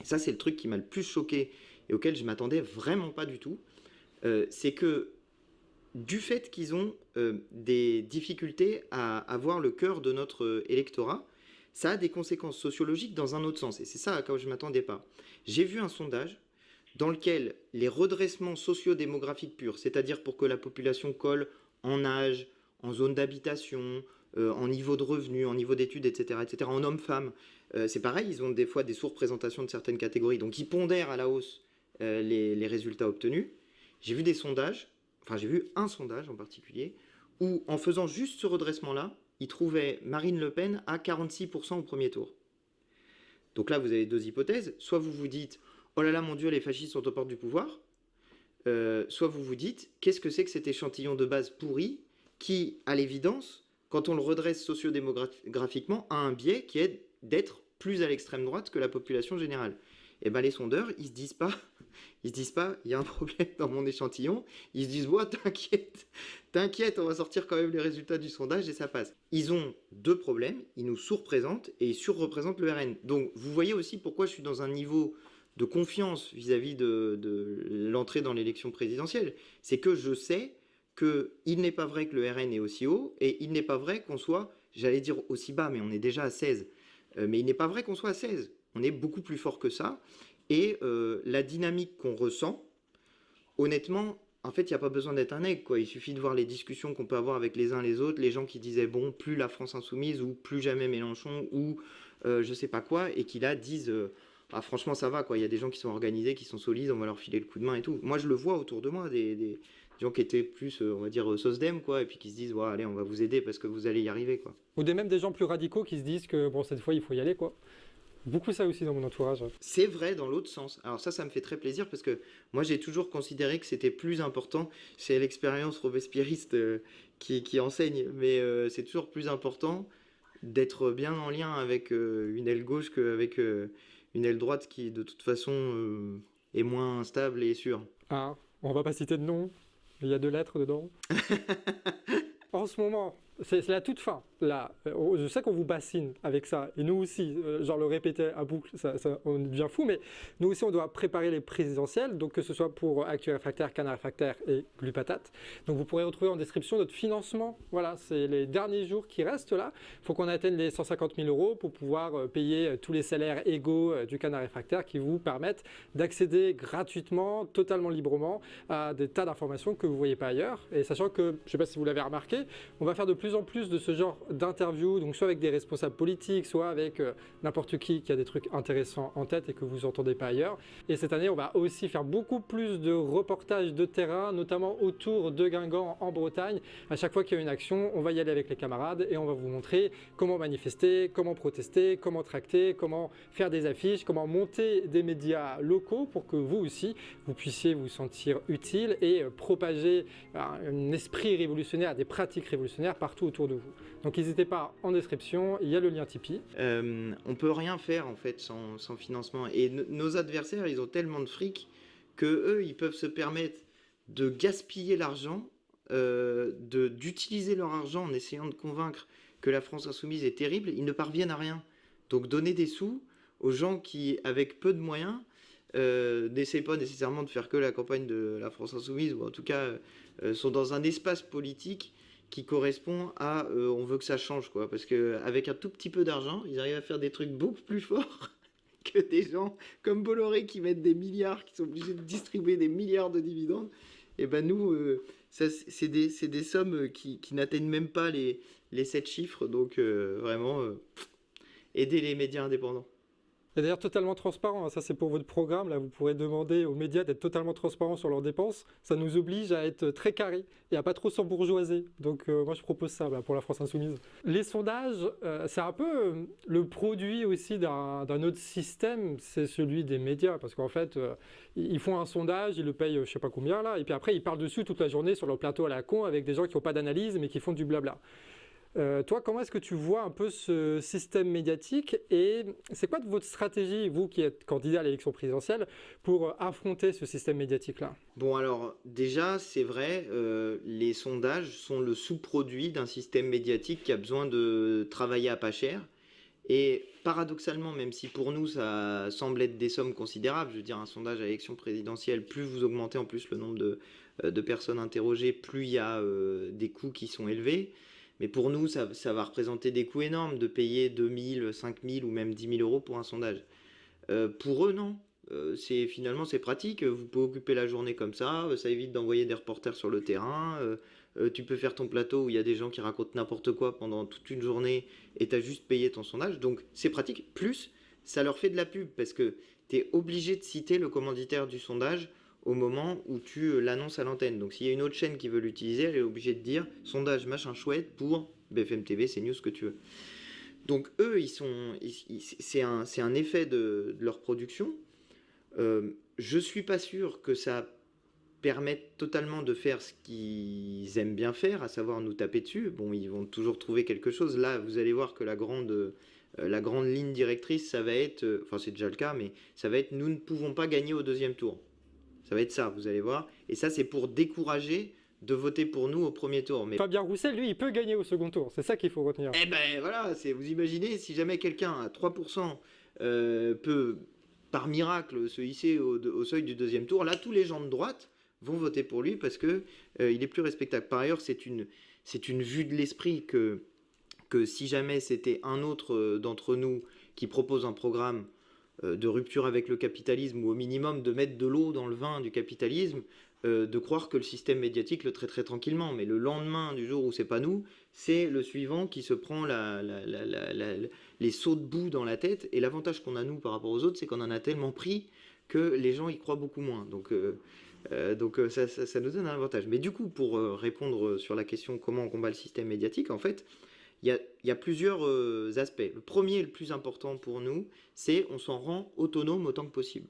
Ça, c'est le truc qui m'a le plus choqué et auquel je m'attendais vraiment pas du tout. C'est que du fait qu'ils ont des difficultés à avoir le cœur de notre électorat, ça a des conséquences sociologiques dans un autre sens. Et c'est ça à quoi je ne m'attendais pas. J'ai vu un sondage dans lequel les redressements socio-démographiques purs, c'est-à-dire pour que la population colle en âge, en zone d'habitation, en niveau de revenus, en niveau d'études, etc., en hommes-femmes, c'est pareil, ils ont des fois des sous-représentations de certaines catégories, donc ils pondèrent à la hausse les résultats obtenus. J'ai vu des sondages, enfin j'ai vu un sondage en particulier, où en faisant juste ce redressement-là, ils trouvaient Marine Le Pen à 46% au premier tour. Donc là, vous avez deux hypothèses. Soit vous vous dites, oh là là, mon Dieu, les fascistes sont aux portes du pouvoir. Soit vous vous dites, qu'est-ce que c'est que cet échantillon de base pourri qui, à l'évidence, quand on le redresse sociodémographiquement, a un biais qui est d'être plus à l'extrême droite que la population générale. Et ben les sondeurs, ils se disent pas, il y a un problème dans mon échantillon. Ils se disent, ouais, t'inquiète, on va sortir quand même les résultats du sondage et ça passe. Ils ont deux problèmes, ils nous sous-représentent et ils surreprésentent le RN. Donc vous voyez aussi pourquoi je suis dans un niveau de confiance vis-à-vis de l'entrée dans l'élection présidentielle. C'est que je sais qu'il n'est pas vrai que le RN est aussi haut et il n'est pas vrai qu'on soit, j'allais dire aussi bas, mais on est déjà à 16. Mais il n'est pas vrai qu'on soit à 16. On est beaucoup plus fort que ça. Et la dynamique qu'on ressent, honnêtement, en fait, il n'y a pas besoin d'être un aigle, quoi. Il suffit de voir les discussions qu'on peut avoir avec les uns les autres, les gens qui disaient, bon, plus la France insoumise, ou plus jamais Mélenchon, ou je sais pas quoi, et qui là disent, ah, franchement, ça va, quoi. Il y a des gens qui sont organisés, qui sont solides, on va leur filer le coup de main et tout. Moi, je le vois autour de moi, des gens qui étaient plus, on va dire, SOSDEM, quoi, et puis qui se disent, ouais, allez, on va vous aider parce que vous allez y arriver, quoi. Ou même des gens plus radicaux qui se disent que, bon, cette fois, il faut y aller, quoi. Beaucoup ça aussi dans mon entourage. C'est vrai dans l'autre sens. Alors ça me fait très plaisir parce que moi j'ai toujours considéré que c'était plus important, c'est l'expérience robespierriste qui enseigne, mais c'est toujours plus important d'être bien en lien avec une aile gauche qu'avec une aile droite qui de toute façon est moins stable et sûre. Ah, on va pas citer de nom, il y a 2 lettres dedans. En ce moment, c'est la toute fin. Là, je sais qu'on vous bassine avec ça, et nous aussi, genre le répéter à boucle, on devient fou, mais nous aussi on doit préparer les présidentielles, donc que ce soit pour Actu Réfractaire, Canard Réfractaire et Glu Patate. Donc vous pourrez retrouver en description notre financement. Voilà, c'est les derniers jours qui restent là. Il faut qu'on atteigne les 150 000 € pour pouvoir payer tous les salaires égaux du Canard Réfractaire qui vous permettent d'accéder gratuitement, totalement librement à des tas d'informations que vous ne voyez pas ailleurs. Et sachant que, je ne sais pas si vous l'avez remarqué, on va faire de plus en plus de ce genre d'interviews, donc soit avec des responsables politiques, soit avec n'importe qui a des trucs intéressants en tête et que vous n'entendez pas ailleurs. Et cette année, on va aussi faire beaucoup plus de reportages de terrain, notamment autour de Guingamp en Bretagne. À chaque fois qu'il y a une action, on va y aller avec les camarades et on va vous montrer comment manifester, comment protester, comment tracter, comment faire des affiches, comment monter des médias locaux pour que vous aussi, vous puissiez vous sentir utile et propager un esprit révolutionnaire, des pratiques révolutionnaires partout autour de vous. Donc n'hésitez pas, en description, il y a le lien Tipeee. On peut rien faire en fait sans financement. Et nos adversaires, ils ont tellement de fric que eux, ils peuvent se permettre de gaspiller l'argent, d'utiliser leur argent en essayant de convaincre que la France insoumise est terrible. Ils ne parviennent à rien. Donc donner des sous aux gens qui, avec peu de moyens, n'essayent pas nécessairement de faire que la campagne de la France insoumise, ou en tout cas sont dans un espace politique qui correspond à on veut que ça change, quoi, parce qu'avec un tout petit peu d'argent, ils arrivent à faire des trucs beaucoup plus forts que des gens comme Bolloré qui mettent des milliards, qui sont obligés de distribuer des milliards de dividendes. Et ben nous, c'est des sommes qui n'atteignent même pas les 7 chiffres, donc vraiment, aider les médias indépendants. Et d'ailleurs totalement transparent, ça c'est pour votre programme, là vous pourrez demander aux médias d'être totalement transparents sur leurs dépenses, ça nous oblige à être très carré et à pas trop s'embourgeoiser, donc moi je propose ça pour la France Insoumise. Les sondages, c'est un peu le produit aussi d'un autre système, c'est celui des médias, parce qu'en fait ils font un sondage, ils le payent je sais pas combien là, et puis après ils parlent dessus toute la journée sur leur plateau à la con avec des gens qui n'ont pas d'analyse mais qui font du blabla. Toi, comment est-ce que tu vois un peu ce système médiatique et c'est quoi votre stratégie, vous qui êtes candidat à l'élection présidentielle, pour affronter ce système médiatique-là ? Bon alors, déjà, c'est vrai, les sondages sont le sous-produit d'un système médiatique qui a besoin de travailler à pas cher Et paradoxalement, même si pour nous ça semble être des sommes considérables, je veux dire un sondage à l'élection présidentielle, plus vous augmentez en plus le nombre de personnes interrogées, plus il y a des coûts qui sont élevés. Mais pour nous, ça va représenter des coûts énormes de payer 2000, 5000 ou même 10 000 euros pour un sondage. Pour eux, non. Finalement, c'est pratique. Vous pouvez occuper la journée comme ça évite d'envoyer des reporters sur le terrain. Tu peux faire ton plateau où il y a des gens qui racontent n'importe quoi pendant toute une journée et tu as juste payé ton sondage. Donc, c'est pratique. Plus, ça leur fait de la pub parce que tu es obligé de citer le commanditaire du sondage au moment où tu l'annonces à l'antenne. Donc, s'il y a une autre chaîne qui veut l'utiliser, elle est obligée de dire sondage machin chouette pour BFM TV, CNews, ce que tu veux. Donc, eux, c'est un effet de leur production. Je suis pas sûr que ça permette totalement de faire ce qu'ils aiment bien faire, à savoir nous taper dessus. Bon, ils vont toujours trouver quelque chose. Là, vous allez voir que la grande ligne directrice, ça va être, enfin c'est déjà le cas, mais ça va être nous ne pouvons pas gagner au deuxième tour. Ça va être ça, vous allez voir. Et ça, c'est pour décourager de voter pour nous au premier tour. Mais Fabien Roussel, lui, il peut gagner au second tour. C'est ça qu'il faut retenir. eh ben voilà, vous imaginez si jamais quelqu'un à 3% peut par miracle se hisser au seuil du deuxième tour, là tous les gens de droite vont voter pour lui parce que il est plus respectable. Par ailleurs, c'est une vue de l'esprit que si jamais c'était un autre d'entre nous qui propose un programme de rupture avec le capitalisme ou au minimum de mettre de l'eau dans le vin du capitalisme, de croire que le système médiatique le traiterait tranquillement. Mais le lendemain du jour où c'est pas nous, c'est le suivant qui se prend les sauts de boue dans la tête. Et l'avantage qu'on a nous par rapport aux autres, c'est qu'on en a tellement pris que les gens y croient beaucoup moins. Donc ça nous donne un avantage. Mais du coup, pour répondre sur la question comment on combat le système médiatique, en fait, il y a plusieurs aspects. Le premier et le plus important pour nous, c'est on s'en rend autonome autant que possible.